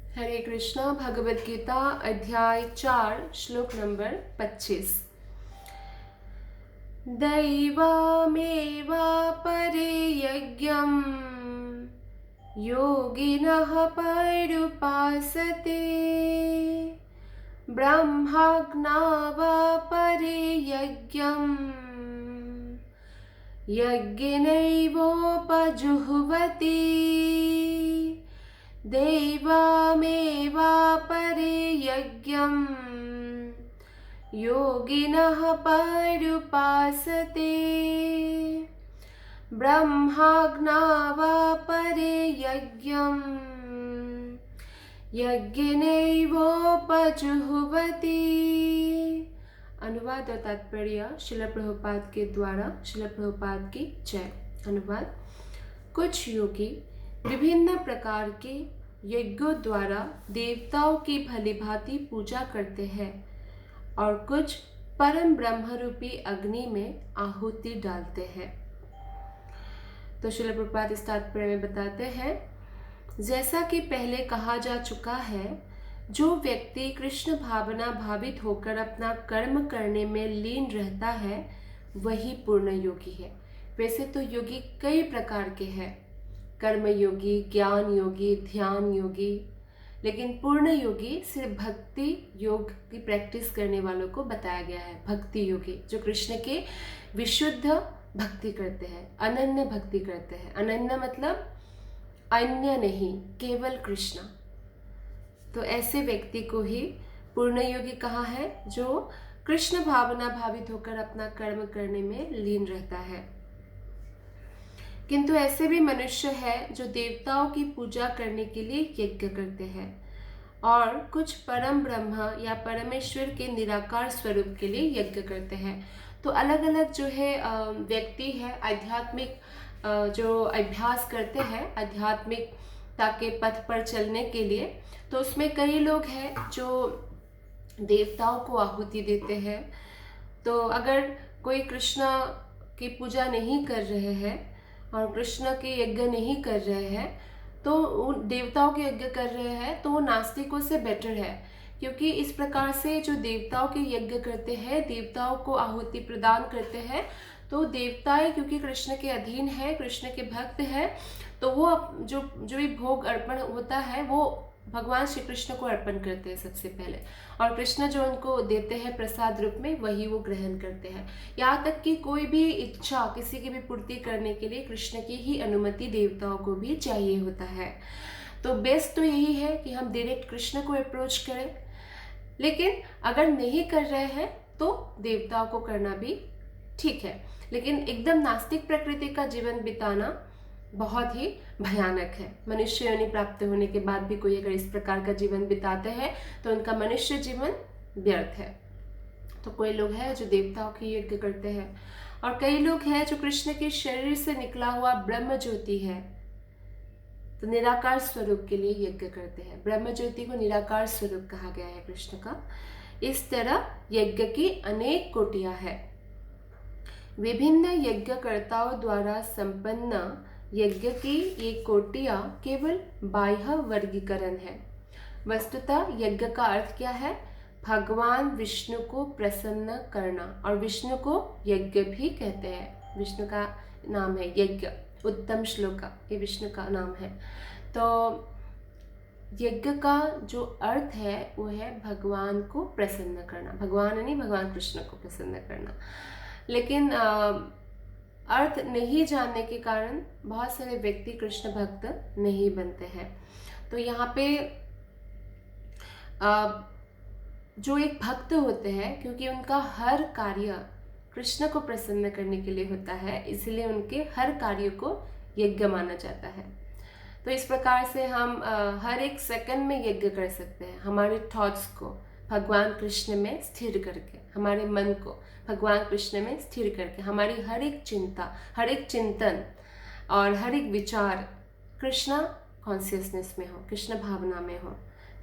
हरे कृष्णा। भगवद गीता अध्याय 4 श्लोक नंबर 25। दैवामेवापरे यज्ञं योगिनः परुपासते ब्रह्माज्ञावापरे यज्ञं यज्ञेनैवोपजुह्वति दैवामेवापरे यज्ञं योगिनः परुपासते ब्रह्माज्ञावापरे यज्ञं यज्ञेनैवोपजुह्वति। अनुवाद और तात्पर्य श्रील प्रभुपाद के द्वारा। श्रील प्रभुपाद की जय। अनुवाद। कुछ योगी विभिन्न प्रकार के यज्ञों द्वारा देवताओं की भलीभांति पूजा करते हैं और कुछ परम ब्रह्म रूपी अग्नि में आहुति डालते हैं। तो श्रील प्रभुपाद इस तात्पर्य में बताते हैं, जैसा कि पहले कहा जा चुका है, जो व्यक्ति कृष्ण भावना भावित होकर अपना कर्म करने में लीन रहता है वही पूर्ण योगी है। वैसे तो योगी कई प्रकार के हैं, कर्म योगी, ज्ञान योगी, ध्यान योगी, लेकिन पूर्ण योगी सिर्फ भक्ति योग की प्रैक्टिस करने वालों को बताया गया है। भक्ति योगी जो कृष्ण के विशुद्ध भक्ति करते हैं, अनन्य भक्ति करते हैं। अनन्य मतलब अन्य नहीं, केवल कृष्ण। तो ऐसे व्यक्ति को ही पूर्ण योगी कहा है, जो कृष्ण भावना भावित होकर अपना कर्म करने में लीन रहता है। किंतु ऐसे भी मनुष्य है जो देवताओं की पूजा करने के लिए यज्ञ करते हैं और कुछ परम ब्रह्म या परमेश्वर के निराकार स्वरूप के लिए यज्ञ करते हैं। तो अलग अलग जो है व्यक्ति है, आध्यात्मिक जो अभ्यास करते हैं आध्यात्मिकता के पथ पर चलने के लिए, तो उसमें कई लोग हैं जो देवताओं को आहुति देते हैं। तो अगर कोई कृष्ण की पूजा नहीं कर रहे हैं और कृष्ण के यज्ञ नहीं कर रहे हैं, तो देवताओं के यज्ञ कर रहे हैं, तो वो नास्तिकों से बेटर है। क्योंकि इस प्रकार से जो देवताओं के यज्ञ करते हैं, देवताओं को आहुति प्रदान करते हैं, तो देवताएं क्योंकि कृष्ण के अधीन है, कृष्ण के भक्त है, तो वो जो भी भोग अर्पण होता है वो भगवान श्री कृष्ण को अर्पण करते हैं सबसे पहले, और कृष्ण जो उनको देते हैं प्रसाद रूप में वही वो ग्रहण करते हैं। यहाँ तक कि कोई भी इच्छा किसी की भी पूर्ति करने के लिए कृष्ण की ही अनुमति देवताओं को भी चाहिए होता है। तो बेस्ट तो यही है कि हम डायरेक्ट कृष्ण को अप्रोच करें, लेकिन अगर नहीं कर रहे हैं तो देवताओं को करना भी ठीक है। लेकिन एकदम नास्तिक प्रकृति का जीवन बिताना बहुत ही भयानक है। मनुष्य योनि प्राप्त होने के बाद भी कोई अगर इस प्रकार का जीवन बिताते हैं तो उनका मनुष्य जीवन व्यर्थ है। तो कोई लोग हैं जो देवताओं की यज्ञ करते हैं और कई लोग हैं जो कृष्ण के शरीर से निकला हुआ ब्रह्म ज्योति है, तो निराकार स्वरूप के लिए यज्ञ करते हैं। ब्रह्म ज्योति को निराकार स्वरूप कहा गया है कृष्ण का। इस तरह यज्ञ की अनेक कोटियां हैं। विभिन्न यज्ञकर्ताओं द्वारा संपन्न यज्ञ की ये कोटियां केवल बाह्य वर्गीकरण है। वस्तुतः यज्ञ का अर्थ क्या है? भगवान विष्णु को प्रसन्न करना, और विष्णु को यज्ञ भी कहते हैं। विष्णु का नाम है यज्ञ, उत्तम श्लोका, ये विष्णु का नाम है। तो यज्ञ का जो अर्थ है वो है भगवान को प्रसन्न करना। भगवान नहीं, भगवान कृष्ण को प्रसन्न करना। लेकिन अर्थ नहीं जानने के कारण बहुत सारे व्यक्ति कृष्ण भक्त नहीं बनते हैं। तो यहाँ पे जो एक भक्त होते हैं, क्योंकि उनका हर कार्य कृष्ण को प्रसन्न करने के लिए होता है, इसलिए उनके हर कार्य को यज्ञ माना जाता है। तो इस प्रकार से हम हर एक सेकंड में यज्ञ कर सकते हैं। हमारे थॉट्स को भगवान कृष्ण में स्थिर करके, हमारे मन को भगवान कृष्ण में स्थिर करके, हमारी हर एक चिंता, हर एक चिंतन और हर एक विचार कृष्ण कॉन्शियसनेस में हो, कृष्ण भावना में हो।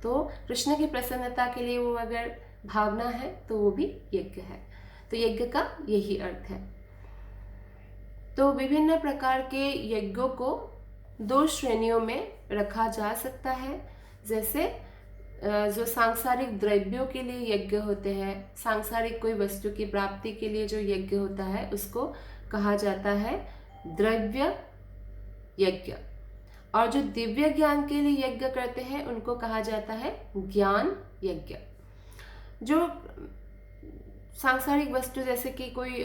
तो कृष्ण की प्रसन्नता के लिए वो अगर भावना है तो वो भी यज्ञ है। तो यज्ञ का यही अर्थ है। तो विभिन्न प्रकार के यज्ञों को दो श्रेणियों में रखा जा सकता है। जैसे जो सांसारिक द्रव्यों के लिए यज्ञ होते हैं, सांसारिक कोई वस्तु की प्राप्ति के लिए जो यज्ञ होता है उसको कहा जाता है द्रव्य यज्ञ। और जो दिव्य ज्ञान के लिए यज्ञ करते हैं उनको कहा जाता है ज्ञान यज्ञ। जो सांसारिक वस्तु जैसे कि कोई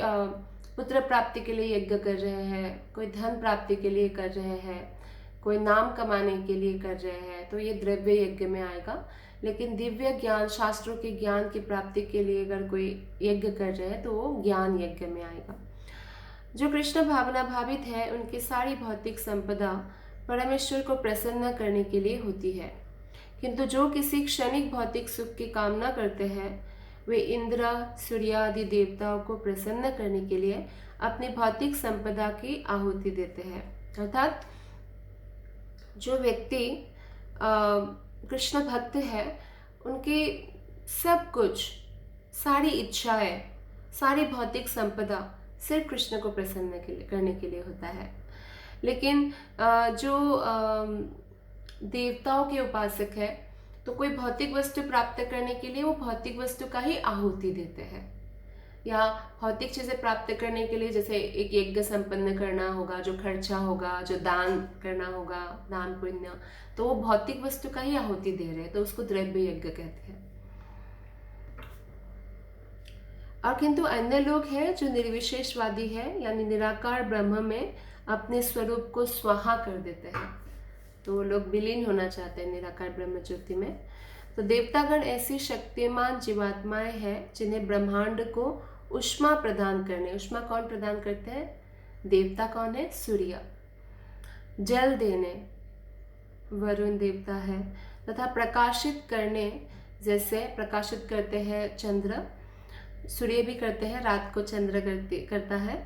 पुत्र प्राप्ति के लिए यज्ञ कर रहे हैं, कोई धन प्राप्ति के लिए कर रहे हैं, कोई नाम कमाने के लिए कर रहे हैं, तो ये द्रव्य यज्ञ में आएगा। लेकिन दिव्य ज्ञान, शास्त्रों के ज्ञान की प्राप्ति के लिए अगर कोई यज्ञ कर रहे हैं तो वो ज्ञान यज्ञ में आएगा। जो कृष्ण भावना भावित है उनकी सारी भौतिक संपदा परमेश्वर को प्रसन्न करने के लिए होती है, किंतु जो किसी क्षणिक भौतिक सुख की कामना करते हैं वे इंद्र, सूर्य आदि देवताओं को प्रसन्न करने के लिए अपनी भौतिक संपदा की आहुति देते हैं। अर्थात जो व्यक्ति कृष्ण भक्त है उनकी सब कुछ, सारी इच्छाएं, सारी भौतिक संपदा सिर्फ कृष्ण को प्रसन्न करने के लिए होता है। लेकिन जो देवताओं के उपासक है तो कोई भौतिक वस्तु प्राप्त करने के लिए वो भौतिक वस्तु का ही आहुति देते हैं, या भौतिक चीजें प्राप्त करने के लिए जैसे एक यज्ञ संपन्न करना होगा, जो खर्चा होगा, जो दान करना होगा, दान पुण्य, तो वो भौतिक वस्तु का ही आहुति दे रहे हैं, तो उसको द्रव्य यज्ञ कहते हैं। और किंतु अन्य लोग हैं जो निर्विशेषवादी है, यानी निराकार ब्रह्म में अपने स्वरूप को स्वाहा कर देते हैं, तो वो लोग विलीन होना चाहते हैं निराकार ब्रह्म ज्योति में। तो देवतागण ऐसी शक्तिमान जीवात्माएं हैं जिन्हें ब्रह्मांड को उष्मा प्रदान करने, उष्मा कौन प्रदान करते हैं? देवता कौन है? सूर्य। जल देने वरुण देवता है, तथा प्रकाशित करने, जैसे प्रकाशित करते हैं चंद्र, सूर्य भी करते हैं, रात को चंद्र करता है।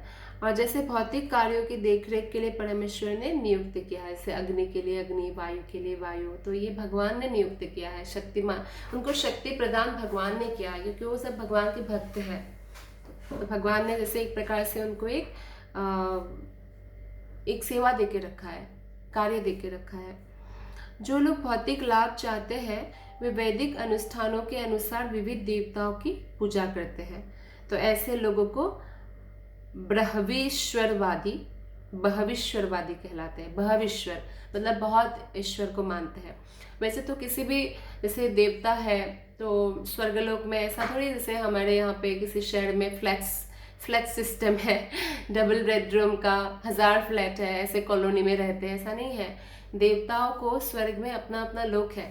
और जैसे भौतिक कार्यों की देखरेख के लिए परमेश्वर ने नियुक्त किया है, जैसे अग्नि के लिए अग्नि, वायु के लिए वायु, तो ये भगवान ने नियुक्त किया है। शक्तिमान, उनको शक्ति प्रदान भगवान ने किया है, क्योंकि वो सब भगवान के भक्त हैं। तो भगवान ने जैसे एक प्रकार से उनको एक सेवा देके रखा है, कार्य देके रखा है। जो लोग भौतिक लाभ चाहते हैं वे वैदिक अनुष्ठानों के अनुसार विविध देवताओं की पूजा करते हैं। तो ऐसे लोगों को बहवीश्वरवादी कहलाते हैं। बहवीश्वर मतलब बहुत ईश्वर को मानते हैं। वैसे तो किसी भी जैसे देवता है तो स्वर्गलोक में ऐसा थोड़ी, जैसे हमारे यहाँ पे किसी शहर में फ्लैट सिस्टम है, डबल बेडरूम का 1000 फ्लैट है, ऐसे कॉलोनी में रहते हैं, ऐसा नहीं है। देवताओं को स्वर्ग में अपना अपना लोक है,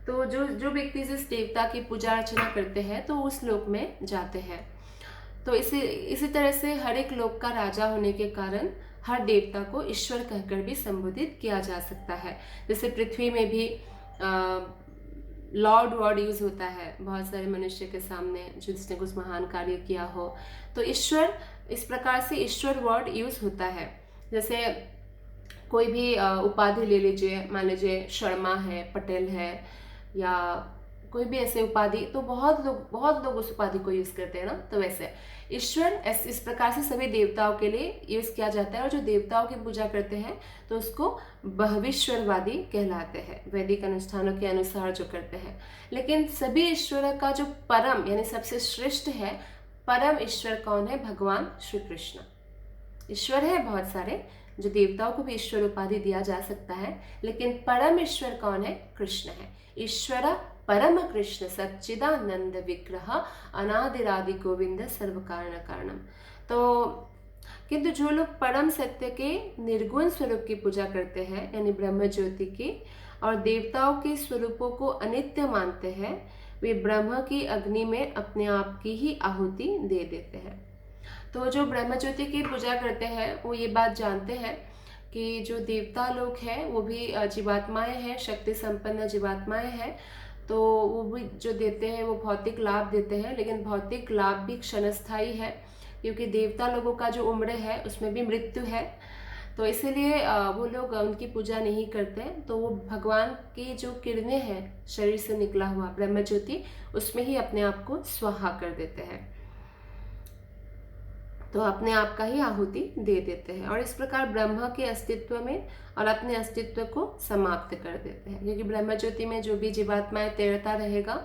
तो जो व्यक्ति जिस देवता की पूजा अर्चना करते हैं तो उस लोक में जाते हैं। तो इसी तरह से हर एक लोक का राजा होने के कारण हर देवता को ईश्वर कहकर भी संबोधित किया जा सकता है। जैसे पृथ्वी में भी लॉर्ड वर्ड यूज होता है बहुत सारे मनुष्य के सामने जिसने कुछ महान कार्य किया हो, तो ईश्वर, इस प्रकार से ईश्वर वर्ड यूज होता है। जैसे कोई भी उपाधि ले लीजिए, मान लीजिए शर्मा है, पटेल है, या कोई भी ऐसे उपाधि, तो बहुत लोग उस उपाधि को यूज करते हैं ना। तो वैसे ईश्वर इस प्रकार से सभी देवताओं के लिए यूज किया जाता है, और जो देवताओं की पूजा करते हैं तो उसको बहवीश्वरवादी कहलाते हैं, वैदिक अनुष्ठानों के अनुसार जो करते हैं। लेकिन सभी ईश्वर का जो परम यानी सबसे श्रेष्ठ है, परम ईश्वर कौन है? भगवान श्री कृष्ण। ईश्वर है बहुत सारे, जो देवताओं को भी ईश्वर उपाधि दिया जा सकता है, लेकिन परम ईश्वर कौन है? कृष्ण है। ईश्वर परम कृष्ण सच्चिदानंद विग्रह अनादिरादि गोविंद सर्व कारण कारणम। तो किंतु जो लोग परम सत्य के निर्गुण स्वरूप की पूजा करते हैं, यानी ब्रह्म ज्योति की, और देवताओं के स्वरूपों को अनित्य मानते हैं, वे ब्रह्म की अग्नि में अपने आप की ही आहुति दे देते हैं। तो जो ब्रह्म ज्योति की पूजा करते हैं वो ये बात जानते हैं कि जो देवता लोग हैं वो भी जीवात्माएं हैं, शक्ति संपन्न जीवात्माएं हैं, तो वो भी जो देते हैं वो भौतिक लाभ देते हैं, लेकिन भौतिक लाभ भी क्षणस्थायी है, क्योंकि देवता लोगों का जो उम्र है उसमें भी मृत्यु है। तो इसीलिए वो लोग उनकी पूजा नहीं करते, तो वो भगवान की जो किरणें हैं शरीर से निकला हुआ ब्रह्म ज्योति, उसमें ही अपने आप को स्वाहा कर देते हैं। तो अपने आप का ही आहुति दे देते हैं और इस प्रकार ब्रह्म के अस्तित्व में और अपने अस्तित्व को समाप्त कर देते हैं। क्योंकि ब्रह्म ज्योति में जो भी जीवात्माएं तैरता रहेगा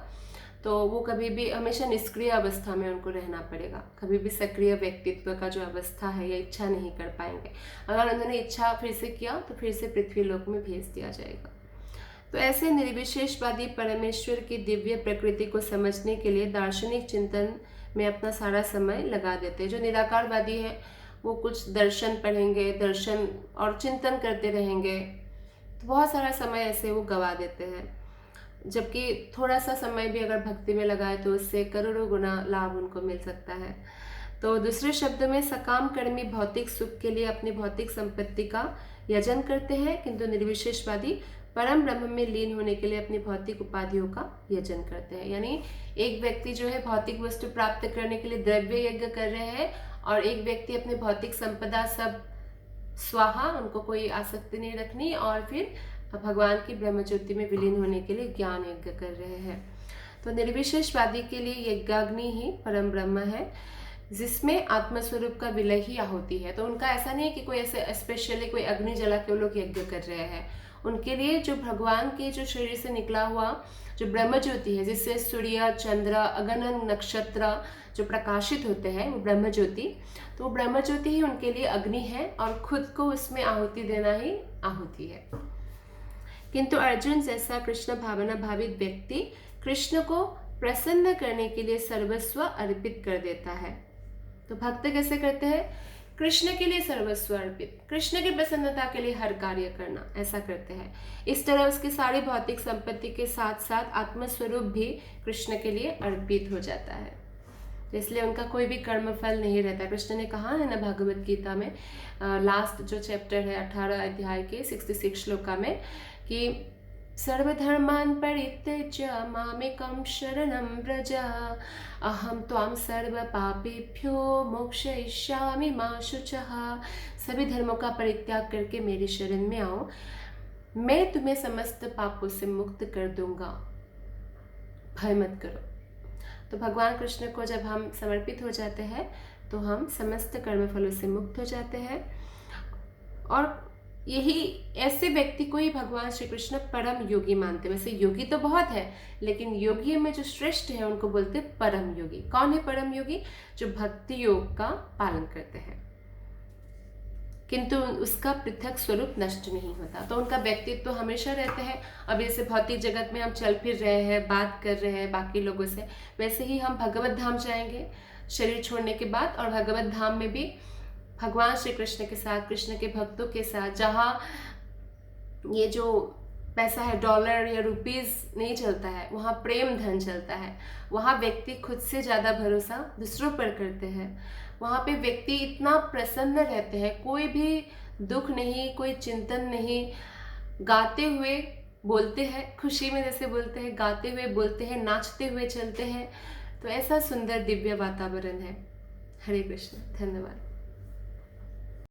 तो वो कभी भी हमेशा निष्क्रिय अवस्था में उनको रहना पड़ेगा, कभी भी सक्रिय व्यक्तित्व का जो अवस्था है या इच्छा नहीं कर पाएंगे। अगर उन्होंने इच्छा फिर से किया तो फिर से पृथ्वी लोक में भेज दिया जाएगा। तो ऐसे निर्विशेषवादी परमेश्वर की दिव्य प्रकृति को समझने के लिए दार्शनिक चिंतन में अपना सारा समय लगा देते हैं। जो निराकारवादी है वो कुछ दर्शन पढ़ेंगे, दर्शन और चिंतन करते रहेंगे, तो बहुत सारा समय ऐसे वो गवा देते हैं। जबकि थोड़ा सा समय भी अगर भक्ति में लगाए तो उससे करोड़ों गुना लाभ उनको मिल सकता है। तो दूसरे शब्द में सकाम कर्मी भौतिक सुख के लिए अपनी भौतिक संपत्ति का यजन करते हैं, किंतु निर्विशेषवादी परम ब्रह्म में लीन होने के लिए अपनी भौतिक उपाधियों का यजन करते हैं। यानी एक व्यक्ति जो है भौतिक वस्तु प्राप्त करने के लिए द्रव्य यज्ञ कर रहे हैं और एक व्यक्ति अपने भौतिक संपदा सब स्वाहा, उनको कोई आसक्ति नहीं रखनी, और फिर भगवान की ब्रह्म ज्योति में विलीन होने के लिए ज्ञान यज्ञ कर रहे हैं। तो निर्विशेषवादी के लिए यज्ञाग्नि ही परम ब्रह्म है, जिसमें आत्मस्वरूप का विलय ही आहुति है। तो उनका ऐसा नहीं है कि कोई ऐसे स्पेशली कोई अग्नि जला के वो लोग यज्ञ कर रहे हैं। उनके लिए जो भगवान के जो शरीर से निकला हुआ जो ब्रह्म ज्योति है, जिससे सूर्य, चंद्र, अगणन नक्षत्र जो प्रकाशित होते हैं, वो ब्रह्म ज्योति, तो वो ब्रह्म ज्योति ही उनके लिए अग्नि है और खुद को उसमें आहुति देना ही आहुति है। किंतु अर्जुन जैसा कृष्ण भावना भावित व्यक्ति कृष्ण को प्रसन्न करने के लिए सर्वस्व अर्पित कर देता है। तो भक्त कैसे करते हैं? कृष्ण के लिए सर्वस्व अर्पित, कृष्ण की प्रसन्नता के लिए हर कार्य करना, ऐसा करते हैं। इस तरह उसकी सारी भौतिक संपत्ति के साथ साथ आत्मस्वरूप भी कृष्ण के लिए अर्पित हो जाता है। इसलिए उनका कोई भी कर्मफल नहीं रहता। कृष्ण ने कहा है ना भगवत गीता में, लास्ट जो चैप्टर है 18 अध्याय के 66 श्लोका में, कि सर्वधर्मान् परित्यज्य मामेकं शरणं व्रज अहम त्वां सर्वपापेभ्यो मोक्षयिष्यामि मा शुचः। सभी धर्मों का परित्याग करके मेरी शरण में आओ, मैं तुम्हें समस्त पापों से मुक्त कर दूंगा, भय मत करो। तो भगवान कृष्ण को जब हम समर्पित हो जाते हैं तो हम समस्त कर्मफलों से मुक्त हो जाते हैं। और यही ऐसे व्यक्ति को ही भगवान श्री कृष्ण परम योगी मानते हैं। वैसे योगी तो बहुत है, लेकिन योगी में जो श्रेष्ठ है उनको बोलते हैं परम योगी। कौन है परम योगी? जो भक्ति योग का पालन करते हैं किंतु उसका पृथक स्वरूप नष्ट नहीं होता। तो उनका व्यक्तित्व तो हमेशा रहते हैं। अब जैसे भौतिक जगत में हम चल फिर रहे हैं, बात कर रहे हैं बाकी लोगों से, वैसे ही हम भगवत धाम जाएंगे शरीर छोड़ने के बाद, और भगवत धाम में भी भगवान श्री कृष्ण के साथ, कृष्ण के भक्तों के साथ, जहाँ ये जो पैसा है डॉलर या रुपीस नहीं चलता है, वहाँ प्रेम धन चलता है। वहाँ व्यक्ति खुद से ज़्यादा भरोसा दूसरों पर करते हैं। वहाँ पे व्यक्ति इतना प्रसन्न रहते हैं, कोई भी दुख नहीं, कोई चिंतन नहीं, गाते हुए बोलते हैं, खुशी में जैसे बोलते हैं, गाते हुए बोलते हैं, नाचते हुए चलते हैं। तो ऐसा सुंदर दिव्य वातावरण है। हरे कृष्ण, धन्यवाद।